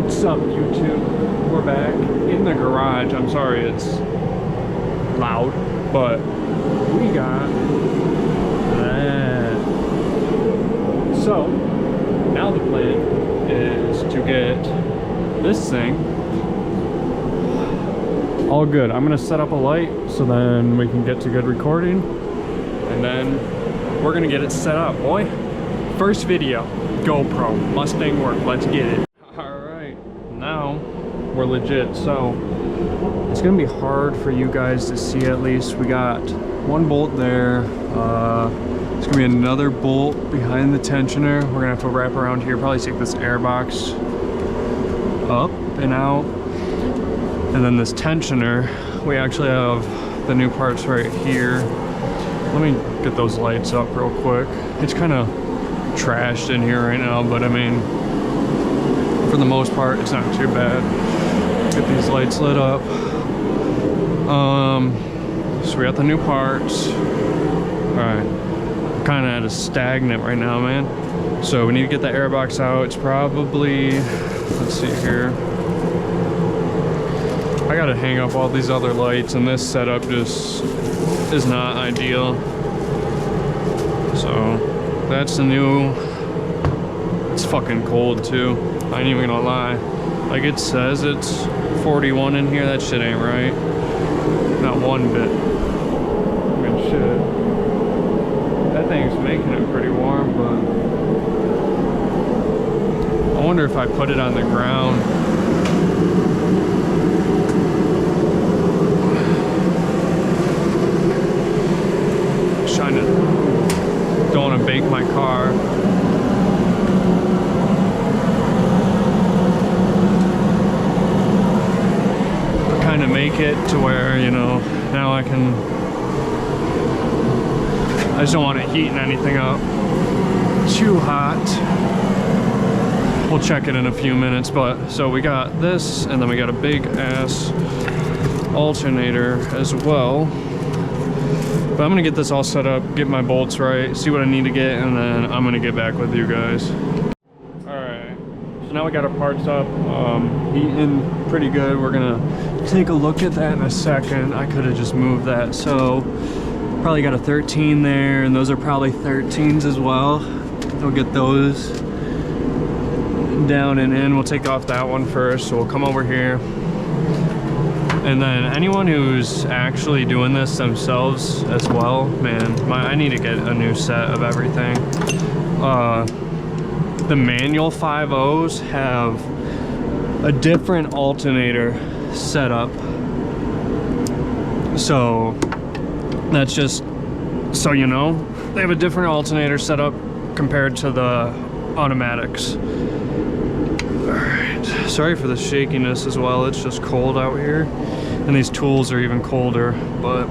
What's up, YouTube? We're back in the garage. I'm sorry it's loud, but we got that. So now the plan is to get this thing all good. I'm gonna set up a light so then we can get to good recording, and then we're gonna get it set up, boy. First video, GoPro, Mustang work, let's get it. Now we're legit, so it's gonna be hard for you guys to see. At least we got one bolt there. It's gonna be another bolt behind the tensioner. We're gonna have to wrap around here, probably take this air box up and out, and then this tensioner, we actually have the new parts right here. Let me get those lights up real quick. It's kind of trashed in here right now, but I mean, for the most part, it's not too bad. Get these lights lit up. So we got the new parts. All right, kind of at a stagnant right now, man. So we need to get the air box out. It's probably, let's see here. I gotta hang up all these other lights, and this setup just is not ideal. So that's the new. It's fucking cold too. I ain't even gonna lie. Like, it says it's 41 in here. That shit ain't right. Not one bit. I mean, shit. That thing's making it pretty warm, but I wonder if I put it on the ground. Just trying to, don't want to bake my car. To make it to where, you know, now I just don't want it heating anything up too hot. We'll check it in a few minutes. But so we got this, and then we got a big ass alternator as well. But I'm gonna get this all set up, get my bolts right, see what I need to get, and then I'm gonna get back with you guys. Now we got our parts up, heating pretty good. We're gonna take a look at that in a second. I could have just moved that. So probably got a 13 there, and those are probably 13s as well. We'll get those down and in. We'll take off that one first. So we'll come over here. And then anyone who's actually doing this themselves as well, man, I need to get a new set of everything. The manual 5.0s have a different alternator setup. So that's just so you know, they have a different alternator setup compared to the automatics. Alright, sorry for the shakiness as well. It's just cold out here, and these tools are even colder, but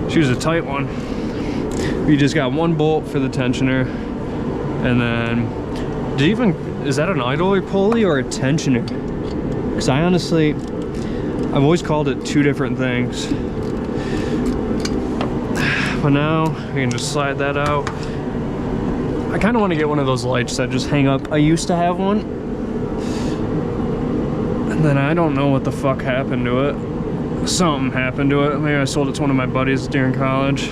she was a tight one. We just got one bolt for the tensioner, and then is that an idler pulley or a tensioner? Because I honestly, I've always called it two different things. But now we can just slide that out. I kind of want to get one of those lights that just hang up. I used to have one, and then I don't know what the fuck happened to it. Something happened to it. Maybe I sold it to one of my buddies during college.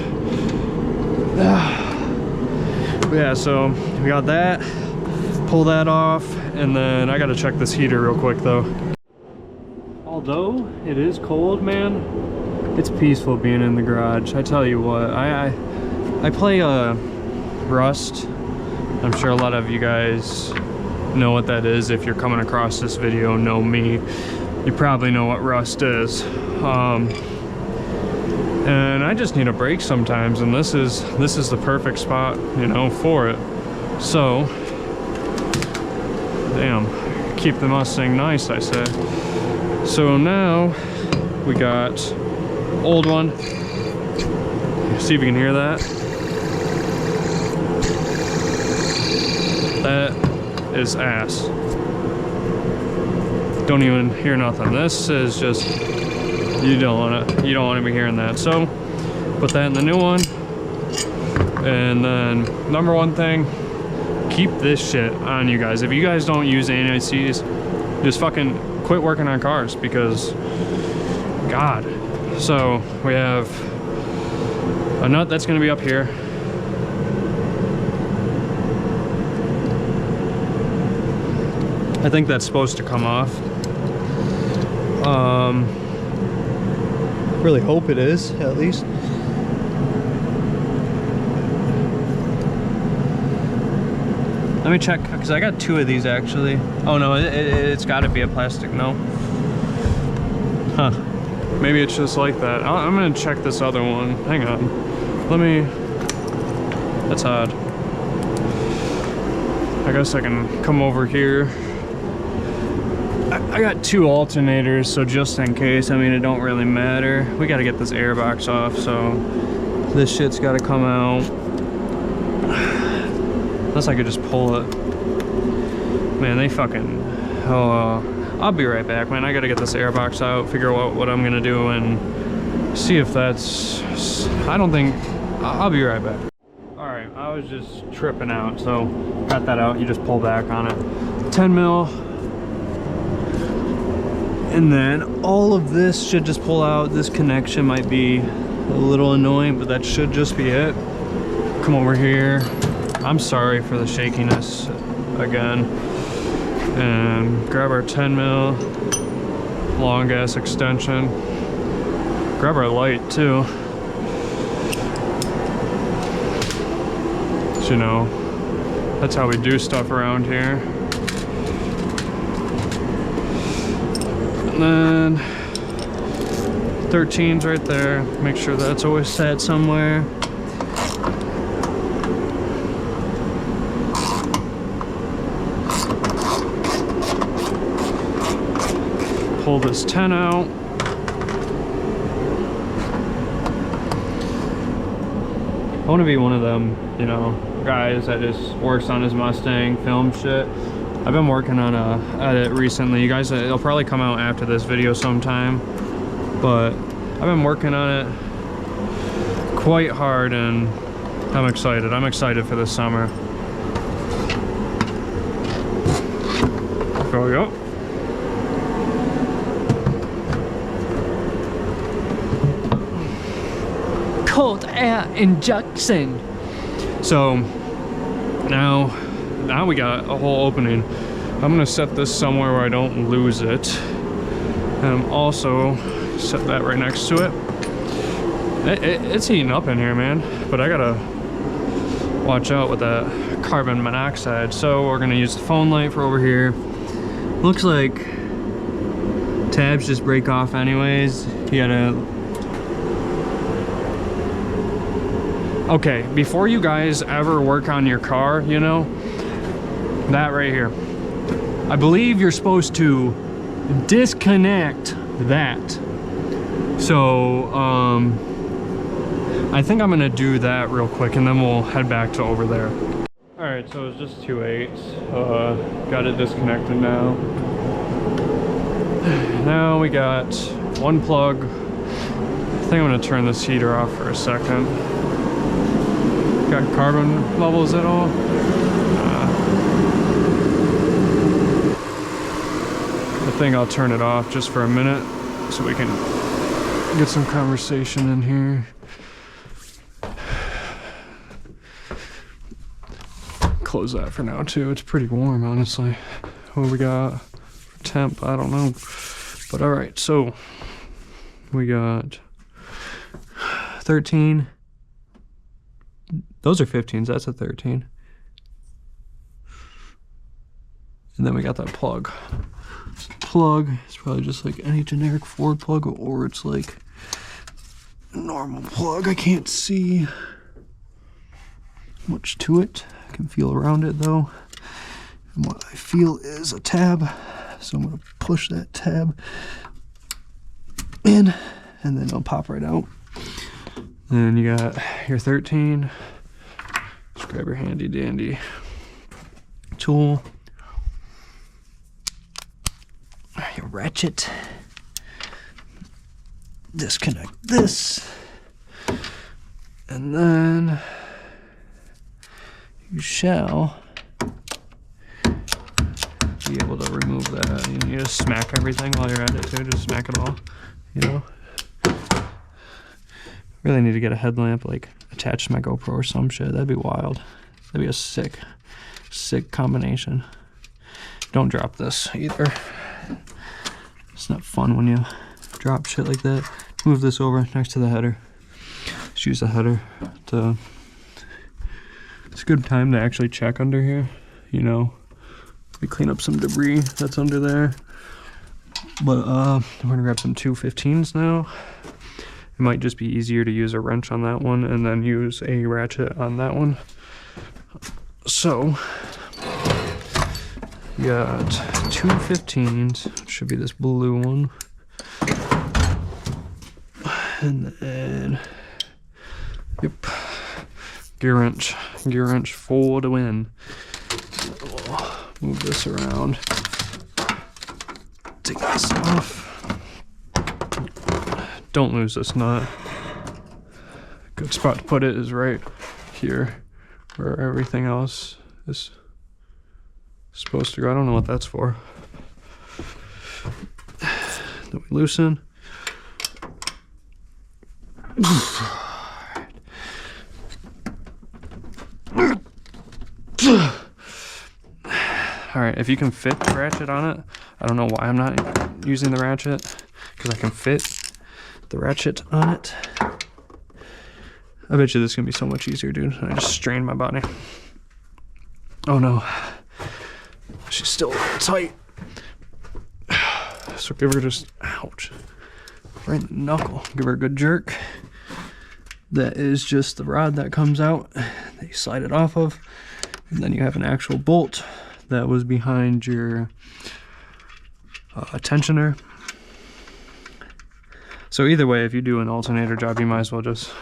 Yeah, so we got that. Pull that off, and then I gotta check this heater real quick though. Although it is cold, man, it's peaceful being in the garage. I tell you what, I play Rust. I'm sure a lot of you guys know what that is. If you're coming across this video, know me, you probably know what Rust is. And I just need a break sometimes, and this is the perfect spot, you know, for it. So, damn, keep the Mustang nice, I say. So now we got old one. See if you can hear that. That is ass. Don't even hear nothing. This is just, you don't want to be hearing that. So put that in the new one. And then number one thing, keep this shit on you guys. If you guys don't use anti-seize, just fucking quit working on cars, because God. So we have a nut that's gonna be up here. I think that's supposed to come off. Really hope it is, at least. Let me check, because I got 2 of these actually. Oh no, it's got to be a plastic, no? Huh. Maybe it's just like that. I'm gonna check this other one. Hang on. Let me... That's odd. I guess I can come over here. I got 2 alternators, so just in case, I mean, it don't really matter. We gotta get this air box off, so this shit's gotta come out. Unless I could just pull it. Man, they fucking... Oh, I'll be right back, man. I gotta get this air box out, figure out what I'm gonna do, and see if that's... I don't think... I'll be right back. Alright, I was just tripping out, so got that out. You just pull back on it. 10 mil. And then all of this should just pull out. This connection might be a little annoying, but that should just be it. Come over here. I'm sorry for the shakiness again. And grab our 10 mil long gas extension. Grab our light too. So, you know, that's how we do stuff around here. And then 13's right there. Make sure that's always set somewhere. Pull this 10 out. I want to be one of them, you know, guys that just works on his Mustang, film shit. I've been working on a edit recently. You guys, it'll probably come out after this video sometime, but I've been working on it quite hard, and I'm excited. I'm excited for this summer. There we go. Cold air injection. So now we got a whole opening. I'm gonna set this somewhere where I don't lose it. And also set that right next to it. It's heating up in here, man. But I gotta watch out with that carbon monoxide. So we're gonna use the phone light for over here. Looks like tabs just break off anyways. You gotta... Okay, before you guys ever work on your car, you know, that right here, I believe you're supposed to disconnect that. So, I think I'm gonna do that real quick, and then we'll head back to over there. All right, so it's just 2 8s. Got it disconnected now. Now we got one plug. I think I'm gonna turn this heater off for a second. Got carbon levels at all? I think I'll turn it off just for a minute so we can get some conversation in here. Close that for now too. It's pretty warm, honestly. What we got for temp, I don't know. But all right, so we got 13. Those are 15s, that's a 13. And then we got that plug. Plug, it's probably just like any generic Ford plug, or it's like a normal plug. I can't see much to it. I can feel around it though. And what I feel is a tab. So I'm gonna push that tab in, and then it'll pop right out. Then you got your 13. Just grab your handy dandy tool. You ratchet. Disconnect this. And then you shall be able to remove that. You just smack everything while you're at it too. Just smack it all, you know. Really need to get a headlamp like attached to my GoPro or some shit. That'd be wild. That'd be a sick combination. Don't drop this either. It's not fun when you drop shit like that. Move this over next to the header. Just use the header to... It's a good time to actually check under here, you know. We clean up some debris that's under there. But we're gonna grab some 215s now. It might just be easier to use a wrench on that one and then use a ratchet on that one. So, we got 215s, should be this blue one. And then, yep, gear wrench for the win. We'll move this around, take this off. Don't lose this nut. Good spot to put it is right here, where everything else is supposed to go. I don't know what that's for. Then we loosen. Alright, if you can fit the ratchet on it, I don't know why I'm not using the ratchet, because I can fit the ratchet on it. I bet you this is gonna be so much easier, dude. I just strained my body. Oh no. She's still tight. So give her just, ouch, right in the knuckle. Give her a good jerk. That is just the rod that comes out that you slide it off of. And then you have an actual bolt that was behind your tensioner. So either way, if you do an alternator job, you might as well just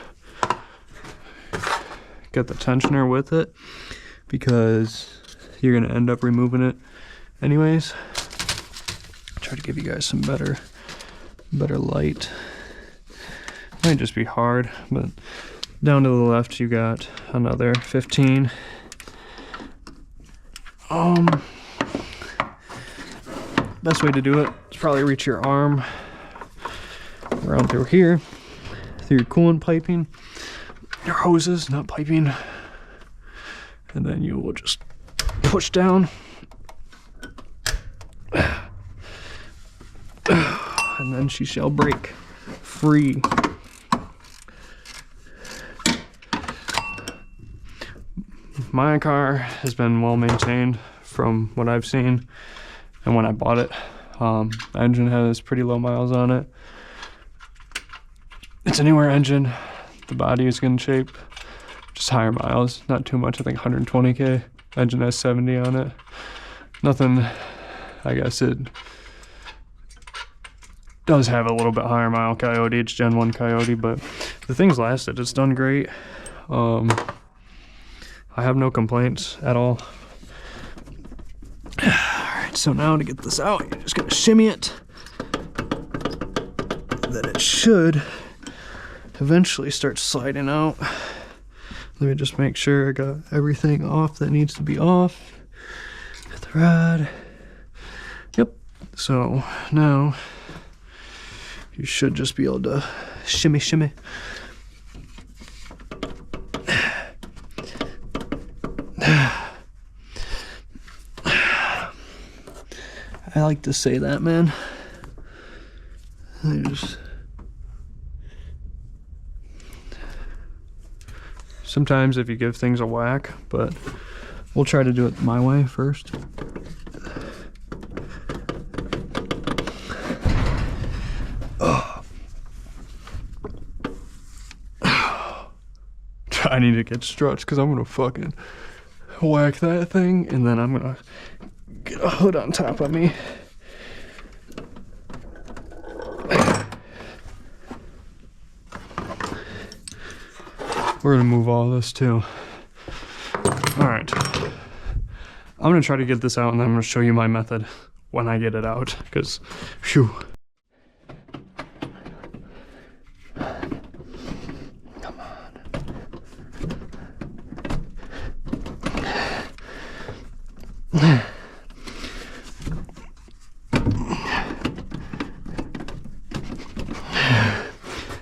get the tensioner with it, because you're gonna end up removing it anyways. Try to give you guys some better light. Might just be hard, but down to the left you got another 15. Best way to do it is probably reach your arm around through here, through your coolant piping, your hoses, not piping, and then you will just push down, and then she shall break free. My car has been well maintained from what I've seen, and when I bought it, the engine has pretty low miles on it. It's a newer engine. The body is good shape, just higher miles, not too much. I think 120k. Engine has 70 on it. Nothing. I guess it does have a little bit higher mile Coyote. It's Gen 1 Coyote, but the thing's lasted. It's done great. I have no complaints at all. Alright, so now to get this out, you're just gonna shimmy it. Then it should eventually start sliding out. Let me just make sure I got everything off that needs to be off. Got the rod. Yep. So now you should just be able to shimmy. I like to say that, man. Sometimes if you give things a whack, but we'll try to do it my way first. I need to get struts because I'm gonna fucking whack that thing, and then I'm gonna get a hood on top of me. We're gonna move all this too. All right, I'm gonna try to get this out, and then I'm gonna show you my method when I get it out, because phew. Come on.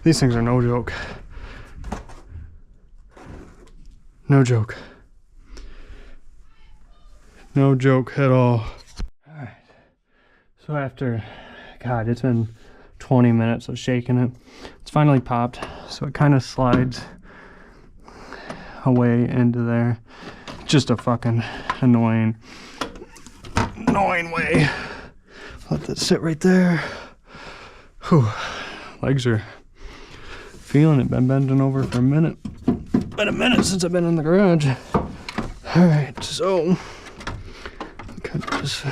These things are no joke. No joke. No joke at all. Alright. So after, God, it's been 20 minutes of shaking it. It's finally popped. So it kind of slides away into there. Just a fucking annoying way. Let that sit right there. Whew. Legs are feeling it. Been bending over for a minute. Been a minute since I've been in the garage. Alright, so kind of just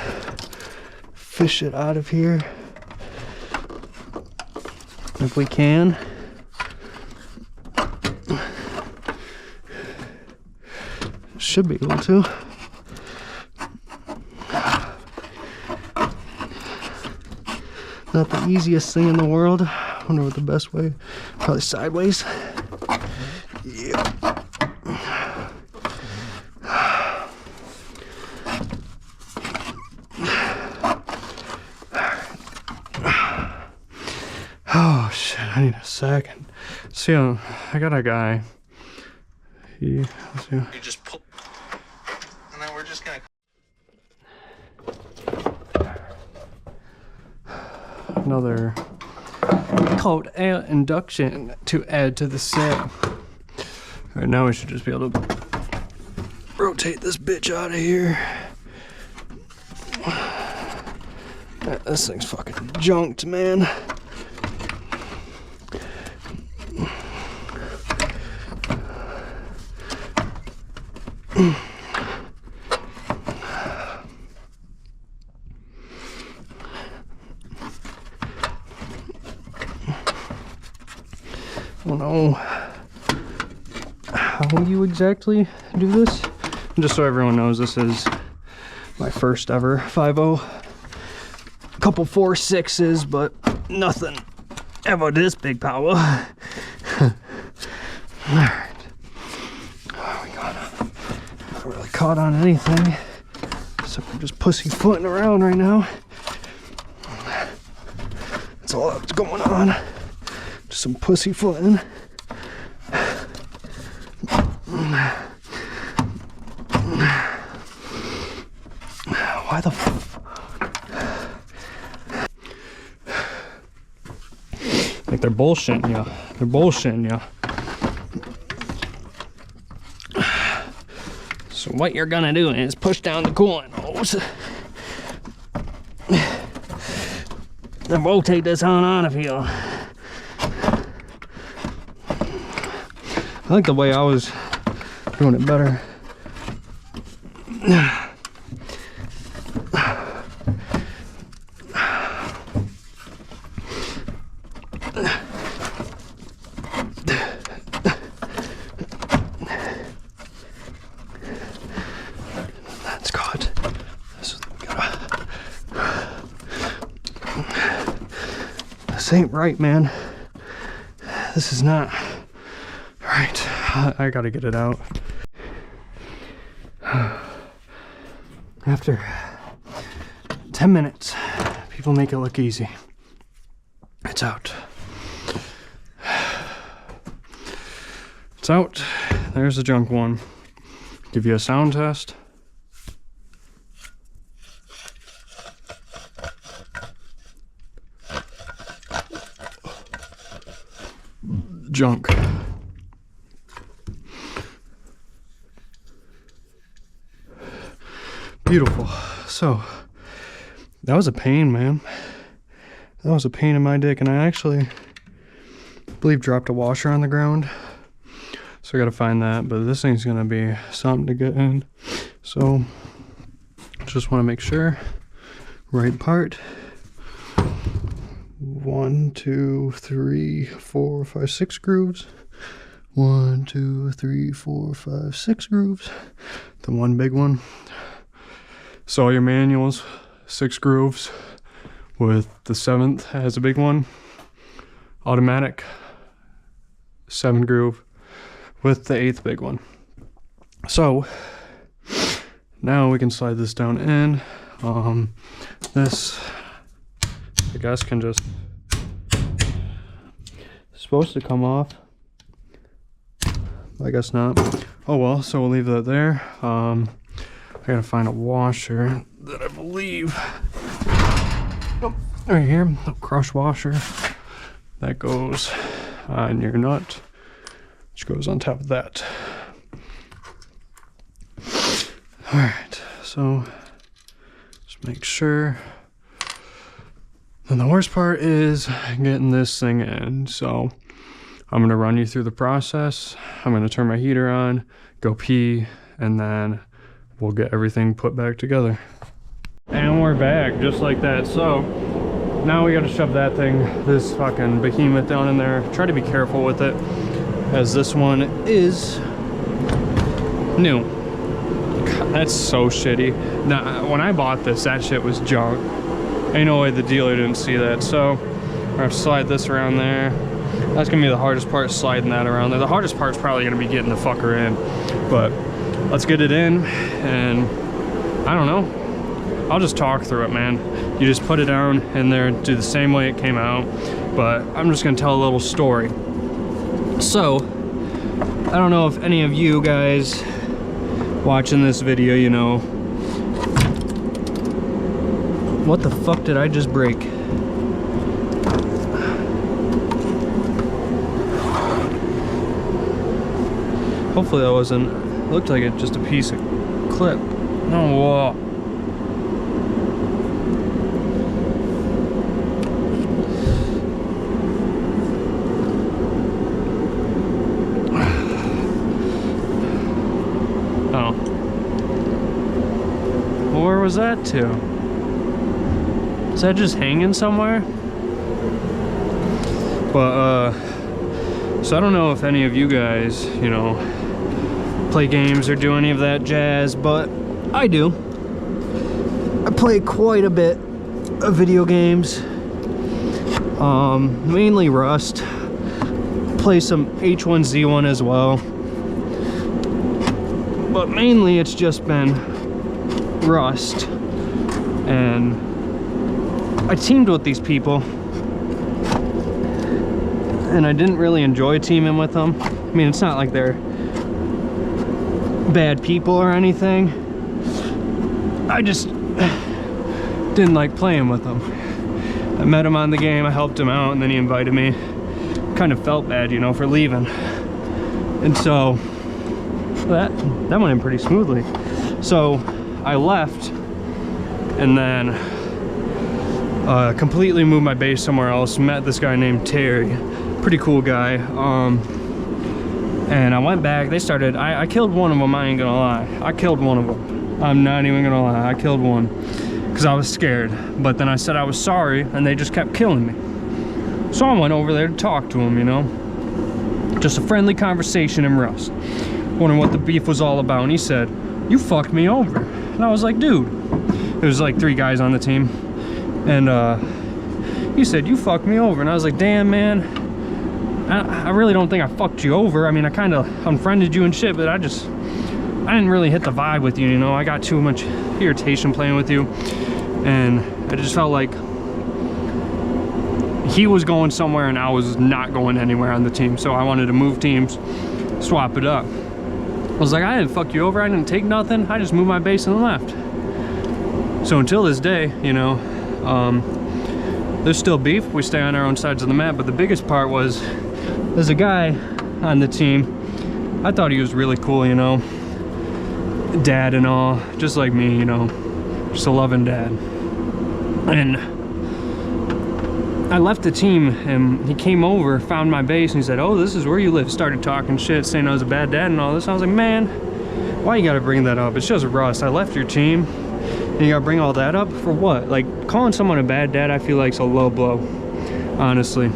fish it out of here if we can. Should be able to. Not the easiest thing in the world. I wonder what the best way. Probably sideways. Yeah. Oh shit, I need a second. See, I got a guy. Let's see. You just pull, and then we're just gonna. Another cold air induction to add to the set. All right, now we should just be able to rotate this bitch out of here. This thing's fucking junked, man. I don't know how you exactly do this. Just so everyone knows, this is my first ever 5.0. A couple 4.6s, but nothing ever this big power. Alright. Oh, we got not really caught on anything. So we're just pussyfooting around right now. That's all that's going on. Just some pussyfooting. Why the f... Like they're bullshitting you. They're bullshitting you. So what you're gonna do is push down the coolant hose. And rotate this on of you. I like the way I was doing it better. That's caught. This ain't right, man. This is not right. I gotta get it out. After 10 minutes, people make it look easy. It's out. It's out. There's the junk one. Give you a sound test. Junk. Beautiful. So that was a pain, man. That was a pain in my dick, and I actually believe dropped a washer on the ground. So I gotta find that, but this thing's gonna be something to get in. So just want to make sure. Right part. 1, 2, 3, 4, 5, 6 grooves. 1, 2, 3, 4, 5, 6 grooves. The one big one. So your manuals, 6 grooves, with the 7th has a big one. Automatic, 7 groove, with the 8th big one. So now we can slide this down in. This, I guess, can just supposed to come off. I guess not. Oh well, so we'll leave that there. I gotta find a washer that I believe, oh, right here, a crush washer that goes on your nut, which goes on top of that. All right, so just make sure. And the worst part is getting this thing in. So I'm gonna run you through the process. I'm gonna turn my heater on, go pee, and then we'll get everything put back together. And we're back, just like that. So now we gotta shove that thing, this fucking behemoth down in there. Try to be careful with it, as this one is new. God, that's so shitty. Now, when I bought this, that shit was junk. Ain't no way the dealer didn't see that. So we're gonna slide this around there. That's gonna be the hardest part, sliding that around there. The hardest part's probably gonna be getting the fucker in, but let's get it in. And I don't know, I'll just talk through it, man. You just put it down in there, do the same way it came out, but I'm just gonna tell a little story. So I don't know if any of you guys watching this video, you know, what the fuck did I just break? Hopefully that wasn't, looked like it just a piece of clip. No, whoa. Oh. Well, where was that to? Is that just hanging somewhere? But, so I don't know if any of you guys, you know, play games or do any of that jazz, but I do. I play quite a bit of video games. Mainly Rust. Play some H1Z1 as well. But mainly it's just been Rust. And I teamed with these people, and I didn't really enjoy teaming with them. I mean, it's not like they're bad people or anything. I just didn't like playing with them. I met him on the game, I helped him out, and then he invited me. Kind of felt bad, you know, for leaving. And so that went in pretty smoothly. So I left, and then completely moved my base somewhere else. Met this guy named Terry, pretty cool guy. And I went back. They started. I killed one of them. I ain't gonna lie. I killed one of them. I'm not even gonna lie. I killed one because I was scared. But then I said I was sorry, and they just kept killing me. So I went over there to talk to him. You know, just a friendly conversation in Rust. Wondering what the beef was all about. And he said, "You fucked me over." And I was like, "Dude." It was like 3 guys on the team. And he said, "You fucked me over." And I was like, "Damn, man, I really don't think I fucked you over. I mean, I kind of unfriended you and shit, but I didn't really hit the vibe with you, you know. I got too much irritation playing with you, and I just felt like he was going somewhere and I was not going anywhere on the team. So I wanted to move teams, swap it up." I was like, "I didn't fuck you over. I didn't take nothing. I just moved my base and left." So until this day, you know, there's still beef. We stay on our own sides of the map. But the biggest part was, there's a guy on the team. I thought he was really cool, you know, dad and all, just like me, you know, just a loving dad. And I left the team, and he came over, found my base, and he said, "Oh, this is where you live." Started talking shit, saying I was a bad dad and all this. I was like, "Man, why you gotta bring that up? It's just Rust. I left your team, and you gotta bring all that up for what?" Like, calling someone a bad dad, I feel like is a low blow, honestly.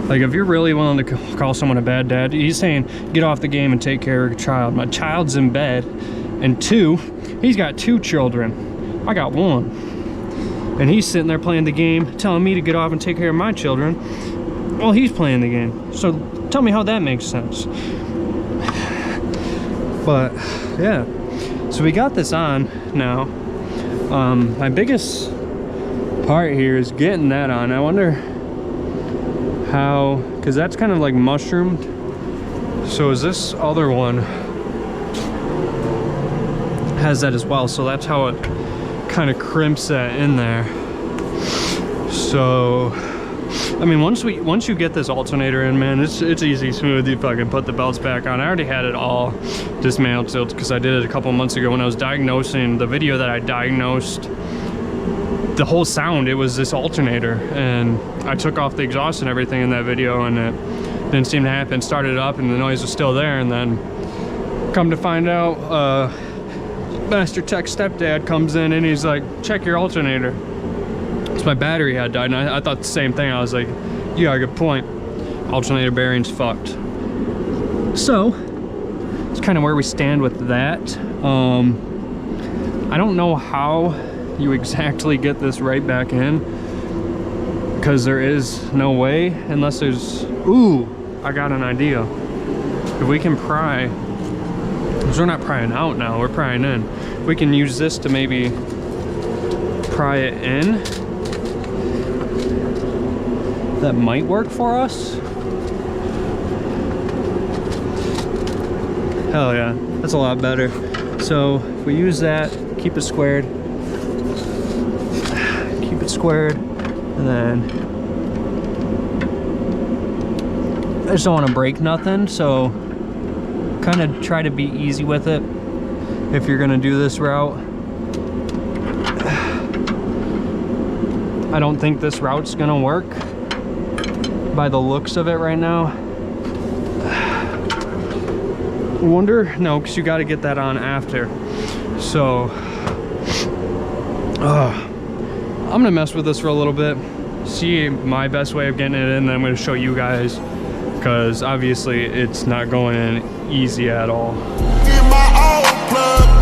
Like, if you're really willing to call someone a bad dad, he's saying, get off the game and take care of your child. My child's in bed, and 2, he's got 2 children. I got 1. And he's sitting there playing the game, telling me to get off and take care of my children. Well, he's playing the game. So tell me how that makes sense. But yeah, so we got this on now. My biggest part here is getting that on. I wonder how, because that's kind of like mushroomed. So is this other one has that as well, so that's how it kind of crimps that in there. So I mean, once you get this alternator in, man, it's easy smooth. You fucking put the belts back on. I already had it all dismantled because I did it a couple months ago when I was diagnosing the video that I diagnosed the whole sound. It was this alternator, and I took off the exhaust and everything in that video, and it didn't seem to happen. Started it up and the noise was still there, and then come to find out, Master Tech stepdad comes in and he's like, check your alternator. So my battery had died, and I thought the same thing. I was like, you got a good point. Alternator bearing's fucked. So it's kind of where we stand with that. I don't know how you exactly get this right back in, because there is no way unless there's, ooh, I got an idea. If we can pry, because we're not prying out now, we're prying in. We can use this to maybe pry it in. That might work for us. Hell yeah, that's a lot better. So if we use that, keep it squared, and then I just don't want to break nothing, so kind of try to be easy with it if you're gonna do this route. I don't think this route's gonna work by the looks of it right now. I wonder, no, because you got to get that on after. So I'm gonna mess with this for a little bit, see my best way of getting it in, then I'm gonna show you guys, because obviously it's not going in easy at all. Get my old plug.